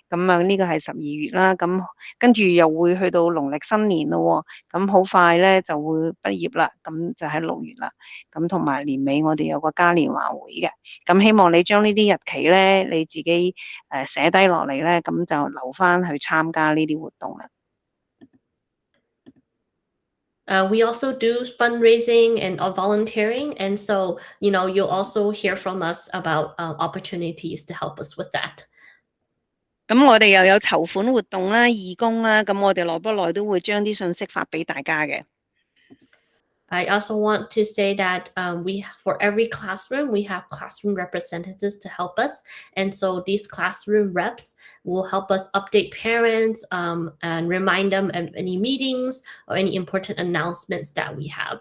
咁啊呢個係12月啦，咁跟住又會去到農曆新年咯，咁好快咧就會畢業啦，咁就喺6月啦，咁同埋年尾我哋有個嘉年華會嘅，咁希望你將呢啲日期咧你自己寫低落嚟咧，咁就留翻去參加呢啲活動啦。We also do fundraising and volunteering, and so you'll also hear from us about opportunities to help us with that. 咁我哋又有籌款活動啦、義工啦，咁我哋耐不耐都會將啲信息發俾大家嘅。I also want to say that for every classroom, we have classroom representatives to help us. And so these classroom reps will help us update parents and remind them of any meetings or any important announcements that we have.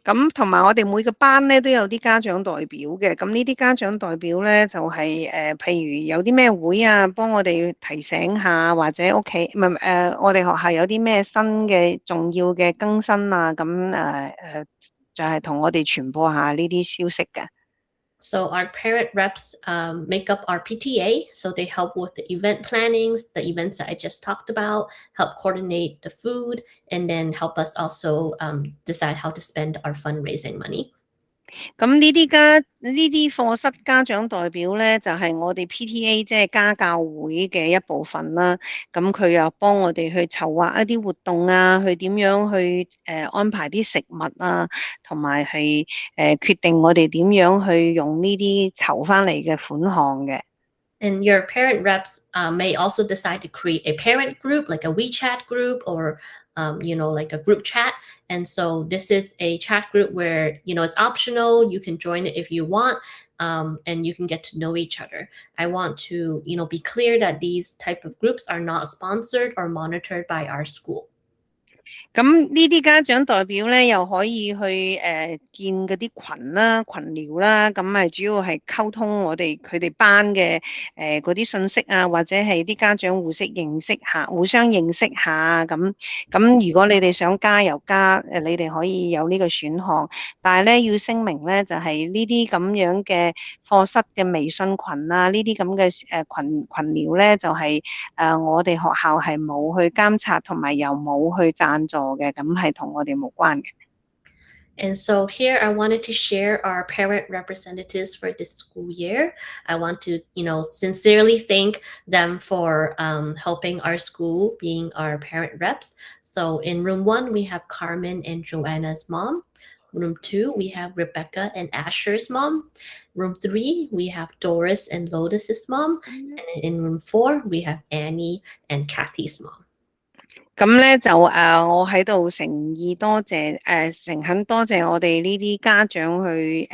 咁同埋我哋每個班咧都有啲家長代表嘅，咁呢啲家長代表咧就係譬如有啲咩會啊，幫我哋提醒下，或者屋企我哋學校有啲咩新嘅重要嘅更新啊，咁就係同我哋傳播下呢啲消息嘅。So our parent reps make up our PTA. So they help with the event plannings, the events that I just talked about, help coordinate the food, and then help us also decide how to spend our fundraising money. 咁呢啲課室家長代表咧，就係我哋 PTA 即係家教會嘅一部分啦。咁佢又幫我哋去籌劃一啲活動啊，去點樣去安排啲食物啊，同埋係決定我哋點樣去用呢啲籌翻嚟嘅款項嘅。And your parent reps may also decide to create a parent group, like a WeChat group or, like a group chat. And so this is a chat group where, it's optional. You can join it if you want, and you can get to know each other. I want to, be clear that these type of groups are not sponsored or monitored by our school. 咁呢啲家長代表咧，又可以去見嗰啲群啦、群聊啦，咁主要係溝通佢哋班嘅嗰啲信息啊，或者係啲家長互相認識下咁。咁如果你哋想加又加，你哋可以有呢個選項。但係咧要聲明咧，就係呢啲咁樣嘅課室嘅微信群啊，呢啲咁嘅群聊咧，就係我哋學校係冇去監察同埋又冇去贊助。And so here I wanted to share our parent representatives for this school year. I want to, sincerely thank them for helping our school, being our parent reps. So in room 1, we have Carmen and Joanna's mom. Room 2, we have Rebecca and Asher's mom. Room 3, we have Doris and Lotus's mom. And in room 4, we have Annie and Kathy's mom. 咁咧就我喺度誠懇多謝我哋呢啲家長去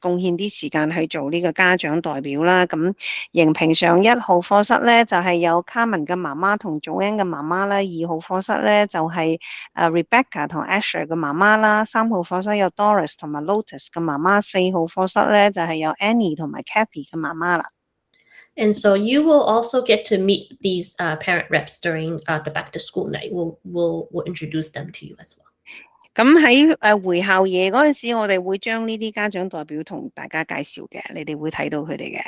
貢獻啲時間去做呢個家長代表啦。咁迎平上1號課室咧就係有 Carmen 嘅媽媽同 Joanne 嘅媽媽啦，2號課室咧就係Rebecca 同 Asher 嘅媽媽啦，3號課室有 Doris 同埋 Lotus 嘅媽媽，4號課室咧就係有 Annie 同埋 Kathy 嘅媽媽啦。And so you will also get to meet these parent reps during the back to school night. We'll introduce them to you as well. 咁喺回校夜嗰陣時，我哋會將呢啲家長代表同大家介紹嘅，你哋會睇到佢哋嘅。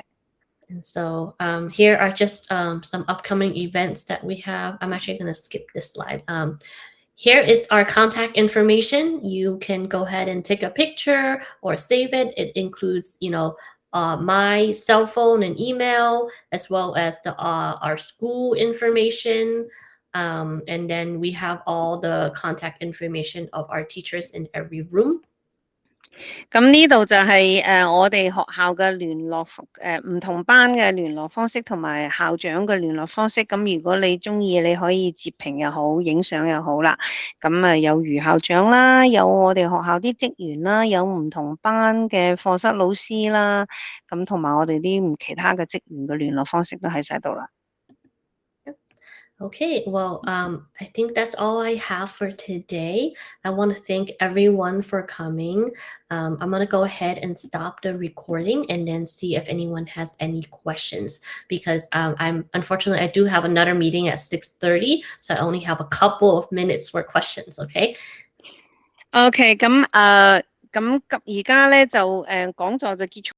And so here are just some upcoming events that we have. I'm actually going to skip this slide. Here is our contact information. You can go ahead and take a picture or save it. It includes, my cell phone and email, as well as our school information. And then we have all the contact information of our teachers in every room. 咁呢度就係我哋學校嘅聯絡唔同班嘅聯絡方式同埋校長嘅聯絡方式。咁如果你中意，你可以截屏又好，影相又好啦。咁啊有余校長啦，有我哋學校啲職員啦，有唔同班嘅課室老師啦，咁同埋我哋啲其他嘅職員嘅聯絡方式都喺晒度啦。Okay, well, I think that's all I have for today. I want to thank everyone for coming. I'm going to go ahead and stop the recording and then see if anyone has any questions because unfortunately I do have another meeting at 6:30, so I only have a couple of minutes for questions, okay? OK，咁而家咧就講座就結束。